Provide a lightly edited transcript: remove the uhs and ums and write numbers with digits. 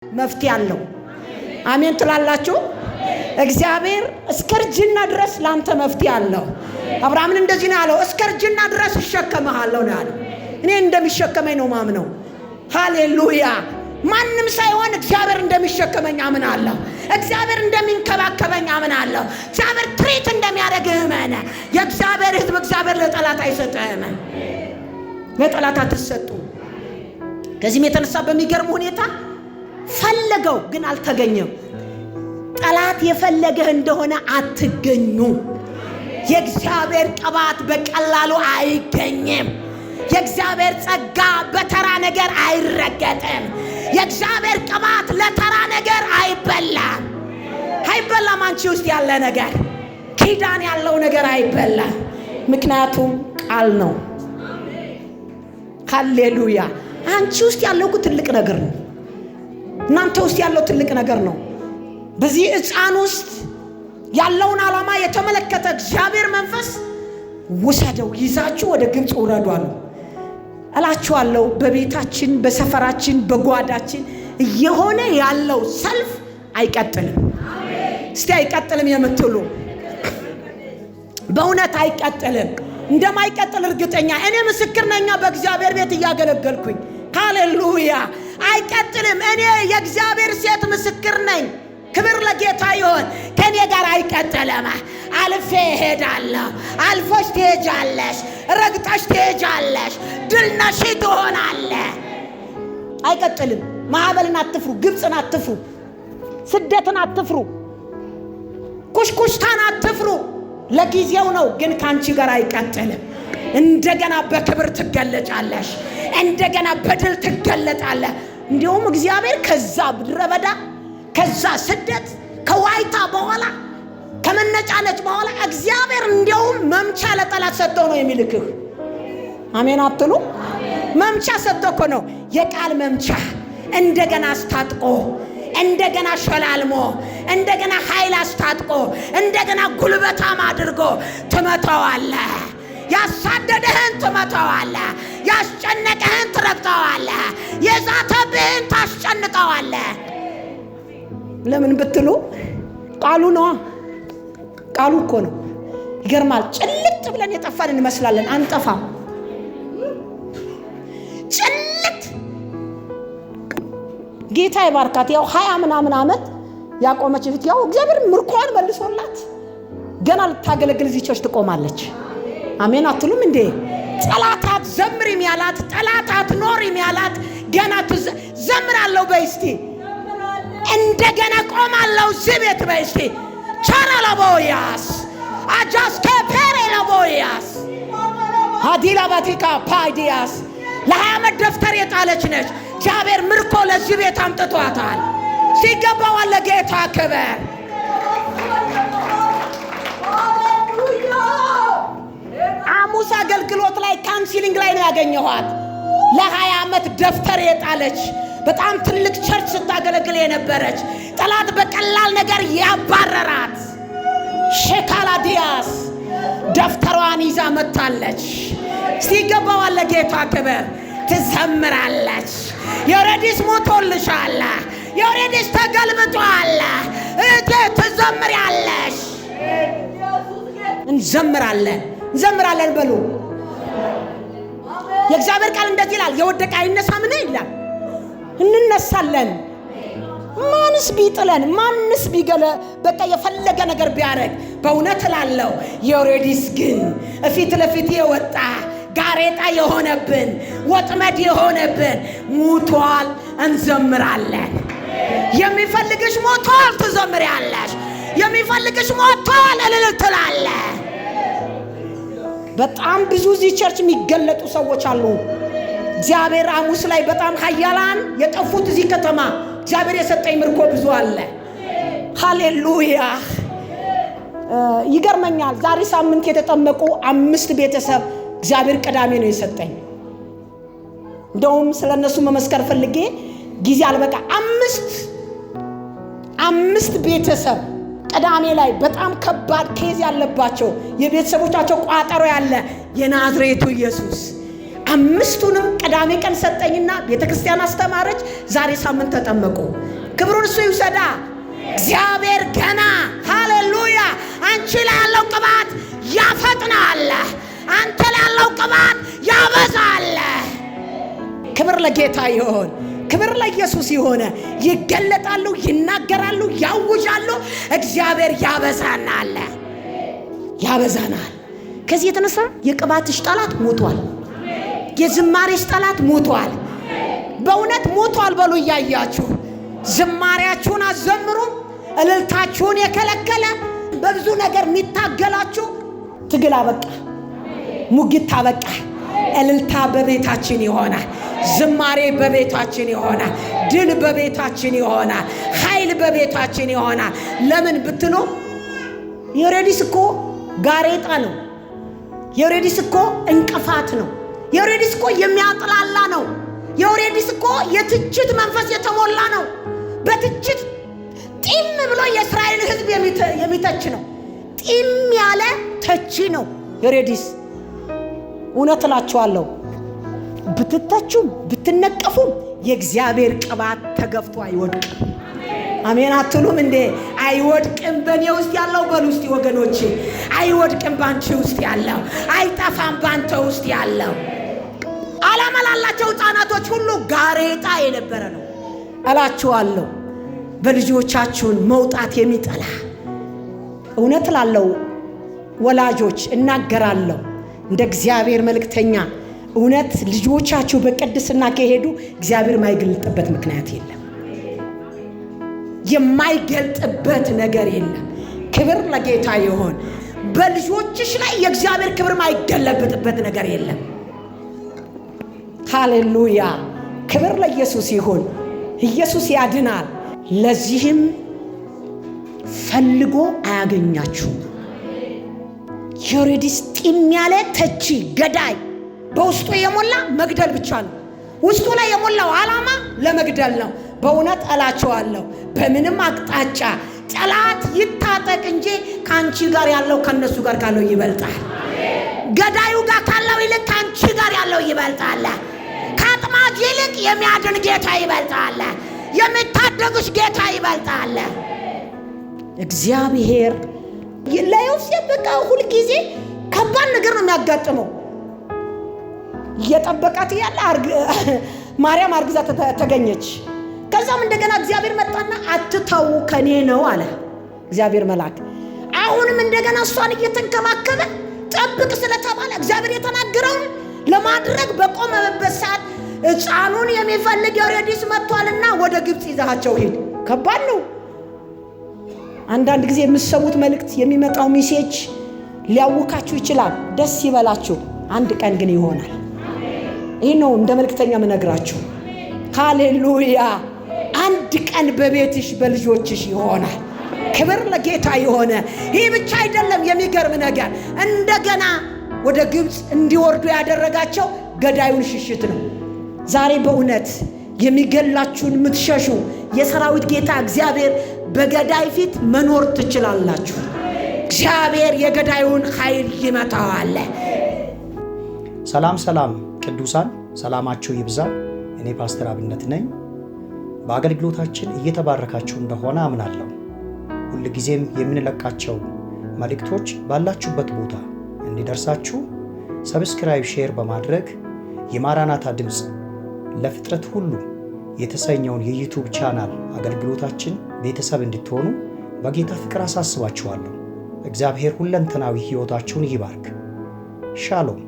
መፍትሄ አለው። አሜን ትላላችሁ? እግዚአብሔር እስከርጅና ድረስ ላንተ መፍትሄ አለው። አብርሃምን እንደዚህ ነው ያለው፣ እስከርጅና ድረስ እሸከምሃለሁ ነው ያለው። እኔ እንደሚሸከመኝ ነው ማምነው። ሃሌሉያ! ማንም ሳይሆን እግዚአብሔር እንደሚሸከመኝ አምናለሁ። እግዚአብሔር እንደሚንከባከበኝ አምናለሁ። እግዚአብሔር ትሪት እንደሚያደርግህ እመን። የእግዚአብሔር ሕዝብ እግዚአብሔር ለጠላት አይሰጥህም። ለጠላት አትሰጡ። ከዚህም የተነሳ በሚገርም ሁኔታ ፈለገው ግን አልተገኘም። ጠላት የፈለገህ እንደሆነ አትገኙ። የእግዚአብሔር ቅባት በቀላሉ አይገኝም። የእግዚአብሔር ጸጋ በተራ ነገር አይረገጥም። የእግዚአብሔር ቅባት ለተራ ነገር አይበላም። አይበላም። አንቺ ውስጥ ያለ ነገር ኪዳን ያለው ነገር አይበላም። ምክንያቱም ቃል ነው። ሃሌሉያ! አንቺ ውስጥ ያለው ትልቅ ነገር ነው። እናንተ ውስጥ ያለው ትልቅ ነገር ነው። በዚህ ሕፃን ውስጥ ያለውን ዓላማ የተመለከተ እግዚአብሔር መንፈስ ውሰደው፣ ይዛችሁ ወደ ግብፅ ውረዷል እላችኋለሁ። በቤታችን፣ በሰፈራችን፣ በጓዳችን እየሆነ ያለው ሰልፍ አይቀጥልም። እስቲ አይቀጥልም የምትሉ በእውነት አይቀጥልም። እንደማይቀጥል እርግጠኛ እኔ ምስክር ነኝ። በእግዚአብሔር ቤት እያገለገልኩኝ ሃሌሉያ! አይቀጥልም። እኔ የእግዚአብሔር ሴት ምስክር ነኝ። ክብር ለጌታ ይሁን። ከኔ ጋር አይቀጥልም። አልፌ እሄዳለሁ። አልፈሽ ትሄጃለሽ፣ ረግጠሽ ትሄጃለሽ፣ ድል ነሺ ትሆናለህ። አይቀጥልም። ማዕበልን አትፍሩ፣ ግብፅን አትፍሩ፣ ስደትን አትፍሩ፣ ኩሽኩሽታን አትፍሩ። ለጊዜው ነው፣ ግን ካንቺ ጋር አይቀጥልም። እንደገና በክብር ትገለጫለሽ። እንደገና በድል ትገለጣለህ። እንዲሁም እግዚአብሔር ከዛ ምድረ በዳ፣ ከዛ ስደት፣ ከዋይታ በኋላ ከመነጫነጭ በኋላ እግዚአብሔር እንዲሁም መምቻ ለጠላት ሰጥቶ ነው የሚልክህ። አሜን አትሉ? መምቻ ሰጥቶ እኮ ነው፣ የቃል መምቻ። እንደገና አስታጥቆ፣ እንደገና ሸላልሞ፣ እንደገና ኃይል አስታጥቆ፣ እንደገና ጉልበታም አድርጎ ትመታዋለህ። ያሳደደህን ትመታዋለህ። ያስጨነቀህን ትረግጠዋለህ። የዛተብህን ታስጨንቀዋለህ። ለምን ብትሉ ቃሉ ነው። ቃሉ እኮ ነው። ይገርማል። ጭልጥ ብለን የጠፋን እንመስላለን። አንጠፋም። ጭልጥ ጌታ ይባርካት። ያው 20 ምናምን ዓመት ያቆመች እህት ያው እግዚአብሔር ምርኳን መልሶላት ገና ልታገለግል እዚህ ቸርች ትቆማለች። አሜን አትሉም እንዴ? ጠላታት ዘምሪም ያላት፣ ጠላታት ኖሪም ያላት ገና ዘምራለሁ በይስቲ፣ እንደገና ቆማለሁ እዚህ ቤት በይስቲ። ቻራላቦያስ አጃስከ ፔሬላቦያስ ሃዲላ ባቲካ ፓይዲያስ ለ20 ዓመት ደፍተር የጣለች ነች። እግዚአብሔር ምርኮ ለዚህ ቤት አምጥቷታል። ሲገባው ለጌታ ክብር። አሙስ አገልግሎት ላይ ካውንሲሊንግ ላይ ነው ያገኘኋት። ለ20 ዓመት ደፍተር የጣለች በጣም ትልቅ ቸርች ስታገለግል የነበረች ጠላት በቀላል ነገር ያባረራት ሸካላዲያስ ደፍተሯን ይዛ መጣለች። ሲገባው ለጌታ ክብር። ትዘምራለች። የሬዲስ ሞቶልሻል። የሬዲስ ተገልብጧል። እቴ ትዘምሪያለሽ። እንዘምራለን፣ እንዘምራለን በሉ። የእግዚአብሔር ቃል እንደዚህ ይላል፣ የወደቀ አይነሳ ምን ይላል? እንነሳለን። ማንስ ቢጥለን፣ ማንስ ቢገለ በቃ የፈለገ ነገር ቢያረግ በእውነት እላለሁ የሬዲስ ግን እፊት ለፊት የወጣ ጋሬጣ የሆነብን ወጥመድ የሆነብን ሞቷል። እንዘምራለን። የሚፈልግሽ ሞቷል፣ ትዘምሪያለሽ። የሚፈልግሽ ሞቷል፣ እልል ትላለህ። በጣም ብዙ እዚህ ቸርች የሚገለጡ ሰዎች አሉ። እግዚአብሔር ሐሙስ ላይ በጣም ኃያላን የጠፉት እዚህ ከተማ እግዚአብሔር የሰጠኝ ምርኮ ብዙ አለ። ሃሌሉያ! ይገርመኛል። ዛሬ ሳምንት የተጠመቁ 5 ቤተሰብ እግዚአብሔር ቅዳሜ ነው የሰጠኝ። እንደውም ስለነሱ መመስከር ፈልጌ ጊዜ አልበቃ። 5 ቤተሰብ ቅዳሜ ላይ በጣም ከባድ ኬዝ ያለባቸው የቤተሰቦቻቸው ቋጠሮ ያለ የናዝሬቱ ኢየሱስ 5ቱንም ቅዳሜ ቀን ሰጠኝና ቤተክርስቲያን አስተማረች። ዛሬ ሳምንት ተጠመቁ። ክብሩን እሱ ይውሰዳ። እግዚአብሔር ገና ሃሌሉያ አንቺ ላይ ያለው ቅባት ያፈጥናል። አንተ ላይ ያለው ቅባት ያበዛል። ክብር ለጌታ ይሁን። ክብር ለኢየሱስ ይሁን። ይገለጣሉ፣ ይናገራሉ፣ ያውጃሉ። እግዚአብሔር ያበዛናል፣ ያበዛናል። ከዚህ የተነሳ የቅባትሽ ጠላት ሞቷል። የዝማሬሽ ጠላት ሞቷል። በእውነት ሞቷል በሉ እያያችሁ ዝማሬያችሁን አዘምሩ። እልልታችሁን የከለከለ በብዙ ነገር የሚታገላችሁ ትግል አበቃ፣ ሙግት አበቃ። እልልታ በቤታችን ይሆናል። ዝማሬ በቤታችን ይሆናል። ድል በቤታችን ይሆናል። ኃይል በቤታችን ይሆናል። ለምን ብትሉ የሬዲስ እኮ ጋሬጣ ነው። የሬዲስ እኮ እንቅፋት ነው። የሬዲስ እኮ የሚያጥላላ ነው። የሬዲስ እኮ የትችት መንፈስ የተሞላ ነው። በትችት ጢም ብሎ የእስራኤል ሕዝብ የሚተች ነው። ጢም ያለ ተቺ ነው የሬዲስ። እውነት እላችኋለሁ ብትተቹም ብትነቀፉም የእግዚአብሔር ቅባት ተገፍቶ አይወድቅም። አሜን አትሉም እንዴ? አይወድቅም። በእኔ ውስጥ ያለው በሉ እስቲ ወገኖቼ፣ አይወድቅም። ባንቺ ውስጥ ያለው አይጠፋም። ባንተ ውስጥ ያለው ዓላማ ላላቸው ሕፃናቶች ሁሉ ጋሬጣ የነበረ ነው እላችኋለሁ። በልጆቻችሁን መውጣት የሚጠላ እውነት ላለው ወላጆች እናገራለሁ እንደ እግዚአብሔር መልእክተኛ፣ እውነት ልጆቻችሁ በቅድስና ከሄዱ እግዚአብሔር የማይገልጥበት ምክንያት የለም። የማይገልጥበት ነገር የለም። ክብር ለጌታ ይሁን። በልጆችሽ ላይ የእግዚአብሔር ክብር የማይገለጥበት ነገር የለም። ሃሌሉያ! ክብር ለኢየሱስ ይሁን። ኢየሱስ ያድናል። ለዚህም ፈልጎ አያገኛችሁም። የሬዲስ ጢም ያለ ተቺ ገዳይ በውስጡ የሞላ መግደል ብቻ ነው። ውስጡ ላይ የሞላው ዓላማ ለመግደል ነው። በእውነት እላችኋለሁ በምንም አቅጣጫ ጠላት ይታጠቅ እንጂ ካንቺ ጋር ያለው ከነሱ ጋር ካለው ይበልጣል። ገዳዩ ጋር ካለው ይልቅ ካንቺ ጋር ያለው ይበልጣል። ከአጥማጅ ይልቅ የሚያድን ጌታ ይበልጣል። የሚታደግሽ ጌታ ይበልጣል። እግዚአብሔር ለዮሴፍ በቃ ሁል ጊዜ ከባድ ነገር ነው የሚያጋጥመው። እየጠበቃት ያለ ማርያም አርግዛ ተገኘች። ከዛም እንደገና እግዚአብሔር መጣና አትተው ከኔ ነው አለ እግዚአብሔር መልአክ። አሁንም እንደገና እሷን እየተንከባከበ ጠብቅ ስለተባለ እግዚአብሔር የተናገረውን ለማድረግ በቆመበት ሰዓት ሕፃኑን የሚፈልግ ሄሮድስ መጥቷልና ወደ ግብጽ ይዛቸው ሄድ። ከባድ ነው። አንዳንድ ጊዜ የምትሰሙት መልእክት የሚመጣው ሜሴጅ ሊያውካችሁ ይችላል። ደስ ይበላችሁ። አንድ ቀን ግን ይሆናል። ይህ ነው እንደ መልእክተኛ ምነግራችሁ። ሃሌሉያ! አንድ ቀን በቤትሽ በልጆችሽ ይሆናል። ክብር ለጌታ ይሆነ። ይህ ብቻ አይደለም። የሚገርም ነገር እንደገና ወደ ግብጽ እንዲወርዱ ያደረጋቸው ገዳዩን ሽሽት ነው። ዛሬ በእውነት የሚገላችሁን የምትሸሹ የሰራዊት ጌታ እግዚአብሔር በገዳይ ፊት መኖር ትችላላችሁ። እግዚአብሔር የገዳዩን ኃይል ይመታዋል። ሰላም ሰላም ቅዱሳን፣ ሰላማችሁ ይብዛ። እኔ ፓስተር አብነት ነኝ። በአገልግሎታችን እየተባረካችሁ እንደሆነ አምናለሁ። ሁልጊዜም የምንለቃቸው መልእክቶች ባላችሁበት ቦታ እንዲደርሳችሁ ሰብስክራይብ፣ ሼር በማድረግ የማራናታ ድምፅ ለፍጥረት ሁሉ የተሰኘውን የዩቲዩብ ቻናል አገልግሎታችን ቤተሰብ እንድትሆኑ በጌታ ፍቅር አሳስባችኋለሁ። እግዚአብሔር ሁለንተናዊ ሕይወታችሁን ይባርክ። ሻሎም